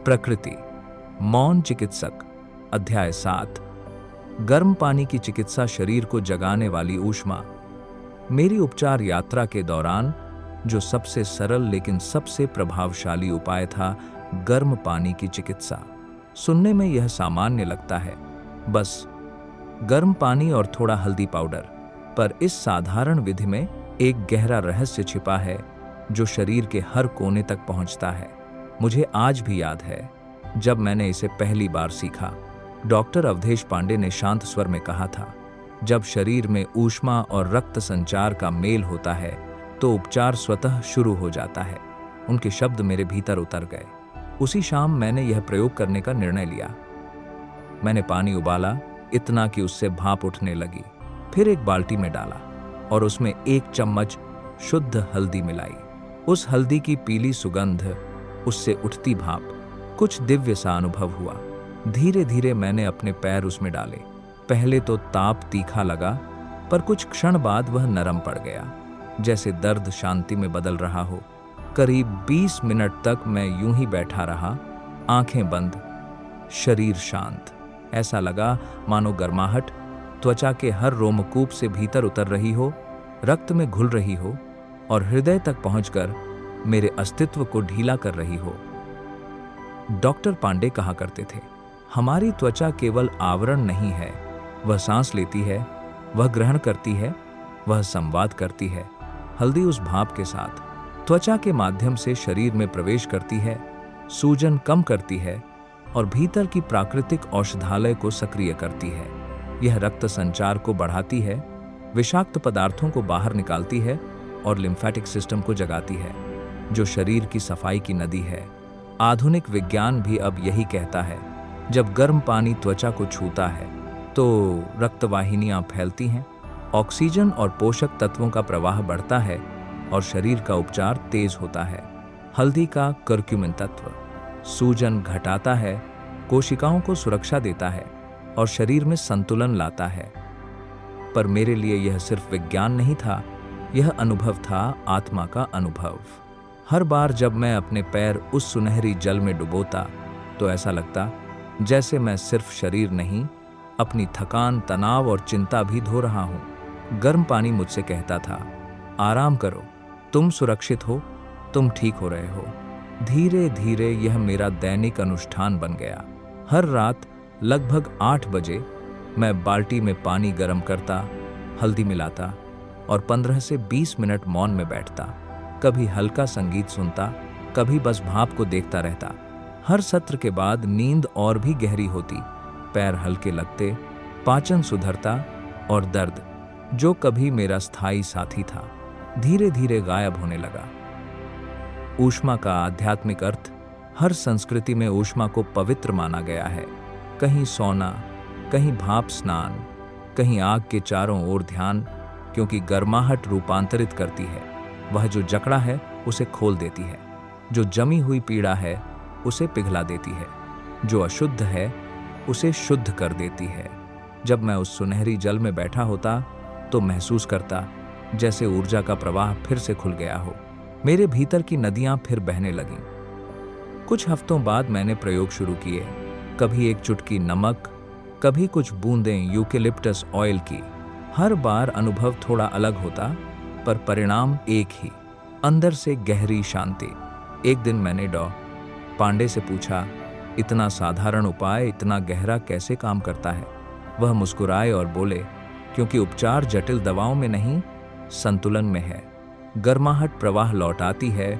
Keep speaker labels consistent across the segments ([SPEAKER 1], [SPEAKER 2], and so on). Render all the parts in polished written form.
[SPEAKER 1] प्रकृति, मौन चिकित्सक, अध्याय 7। गर्म पानी की चिकित्सा, शरीर को जगाने वाली ऊष्मा। मेरी उपचार यात्रा के दौरान जो सबसे सरल लेकिन सबसे प्रभावशाली उपाय था, गर्म पानी की चिकित्सा। सुनने में यह सामान्य लगता है, बस गर्म पानी और थोड़ा हल्दी पाउडर, पर इस साधारण विधि में एक गहरा रहस्य छिपा है जो शरीर के हर कोने तक पहुंचता है। मुझे आज भी याद है जब मैंने इसे पहली बार सीखा। डॉक्टर अवधेश पांडे ने शांत स्वर में कहा था, जब शरीर में ऊष्मा और रक्त संचार का मेल होता है तो उपचार स्वतः शुरू हो जाता है। उनके शब्द मेरे भीतर उतर गए। उसी शाम मैंने यह प्रयोग करने का निर्णय लिया। मैंने पानी उबाला, इतना कि उससे भाप उठने लगी, फिर एक बाल्टी में डाला और उसमें 1 चम्मच शुद्ध हल्दी मिलाई। उस हल्दी की पीली सुगंध, उससे उठती भाप, कुछ दिव्य सा अनुभव हुआ। धीरे धीरे मैंने अपने पैर उसमें डाले। पहले तो ताप तीखा लगा, पर कुछ क्षण बाद वह नरम पड़ गया, जैसे दर्द शांति में बदल रहा हो। करीब 20 मिनट तक मैं यूं ही बैठा रहा, आंखें बंद, शरीर शांत। ऐसा लगा मानो गर्माहट त्वचा के हर रोमकूप से भीतर उतर रही हो, रक्त में घुल रही हो और हृदय तक पहुंचकर मेरे अस्तित्व को ढीला कर रही हो। डॉक्टर पांडे कहा करते थे, हमारी त्वचा केवल आवरण नहीं है, वह सांस लेती है, वह ग्रहण करती है, वह संवाद करती है। हल्दी उस भाप के साथ त्वचा के माध्यम से शरीर में प्रवेश करती है, सूजन कम करती है और भीतर की प्राकृतिक औषधालय को सक्रिय करती है। यह रक्त संचार को बढ़ाती है, विषाक्त पदार्थों को बाहर निकालती है और लिम्फेटिक सिस्टम को जगाती है, जो शरीर की सफाई की नदी है। आधुनिक विज्ञान भी अब यही कहता है, जब गर्म पानी त्वचा को छूता है तो रक्तवाहिनियां फैलती हैं, ऑक्सीजन और पोषक तत्वों का प्रवाह बढ़ता है और शरीर का उपचार तेज होता है। हल्दी का कर्क्यूमिन तत्व सूजन घटाता है, कोशिकाओं को सुरक्षा देता है और शरीर में संतुलन लाता है। पर मेरे लिए यह सिर्फ विज्ञान नहीं था, यह अनुभव था, आत्मा का अनुभव। हर बार जब मैं अपने पैर उस सुनहरी जल में डुबोता तो ऐसा लगता जैसे मैं सिर्फ शरीर नहीं, अपनी थकान, तनाव और चिंता भी धो रहा हूं। गर्म पानी मुझसे कहता था, आराम करो, तुम सुरक्षित हो, तुम ठीक हो रहे हो। धीरे धीरे यह मेरा दैनिक अनुष्ठान बन गया। हर रात लगभग 8 बजे मैं बाल्टी में पानी गर्म करता, हल्दी मिलाता और 15 से 20 मिनट मौन में बैठता। कभी हल्का संगीत सुनता, कभी बस भाप को देखता रहता। हर सत्र के बाद नींद और भी गहरी होती, पैर हल्के लगते, पाचन सुधरता और दर्द, जो कभी मेरा स्थायी साथी था, धीरे धीरे गायब होने लगा। ऊष्मा का आध्यात्मिक अर्थ। हर संस्कृति में ऊष्मा को पवित्र माना गया है। कहीं सोना, कहीं भाप स्नान, कहीं आग के चारों ओर ध्यान, क्योंकि गर्माहट रूपांतरित करती है। वह जो जकड़ा है उसे खोल देती है, जो जमी हुई पीड़ा है उसे पिघला देती है, जो अशुद्ध है उसे शुद्ध कर देती है। जब मैं उस सुनहरी जल में बैठा होता तो महसूस करता जैसे ऊर्जा का प्रवाह फिर से खुल गया हो, मेरे भीतर की नदियां फिर बहने लगीं। कुछ हफ्तों बाद मैंने प्रयोग शुरू किए, कभी 1 चुटकी नमक, कभी कुछ बूंदें यूकेलिप्टस ऑयल की। हर बार अनुभव थोड़ा अलग होता, पर परिणाम एक ही, अंदर से गहरी शांति। एक दिन मैंने डॉ पांडे से पूछा, इतना साधारण उपाय इतना गहरा कैसे काम करता है? वह मुस्कुराए और बोले, क्योंकि उपचार जटिल दवाओं में नहीं, संतुलन में है। गर्माहट प्रवाह लौटाती है,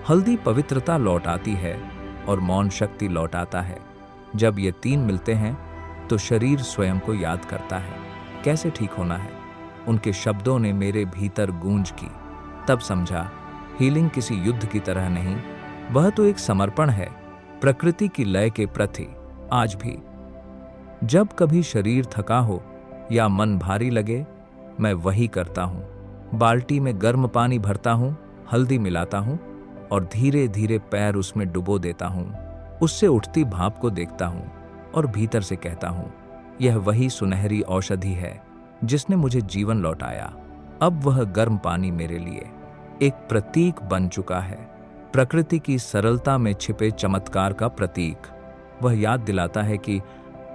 [SPEAKER 1] हल्दी पवित्रता लौटाती है और मौन शक्ति लौटाता है। जब ये 3 मिलते हैं तो शरीर स्वयं को याद करता है कैसे ठीक होना है। उनके शब्दों ने मेरे भीतर गूंज की। तब समझा, हीलिंग किसी युद्ध की तरह नहीं, वह तो एक समर्पण है प्रकृति की लय के प्रति। आज भी जब कभी शरीर थका हो या मन भारी लगे, मैं वही करता हूँ। बाल्टी में गर्म पानी भरता हूँ, हल्दी मिलाता हूँ और धीरे धीरे पैर उसमें डुबो देता हूँ। उससे उठती भाप को देखता हूँ और भीतर से कहता हूँ, यह वही सुनहरी औषधि है जिसने मुझे जीवन लौटाया। अब वह गर्म पानी मेरे लिए एक प्रतीक बन चुका है, प्रकृति की सरलता में छिपे चमत्कार का प्रतीक। वह याद दिलाता है कि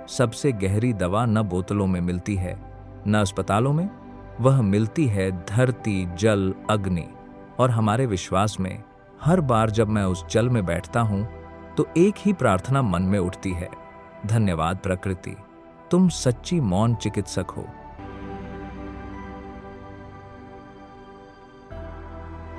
[SPEAKER 1] सबसे गहरी दवा न बोतलों में मिलती है, न अस्पतालों में, वह मिलती है धरती, जल, अग्नि और हमारे विश्वास में। हर बार जब मैं उस जल में बैठता हूं तो एक ही प्रार्थना मन में उठती है, धन्यवाद प्रकृति, तुम सच्ची मौन चिकित्सक हो।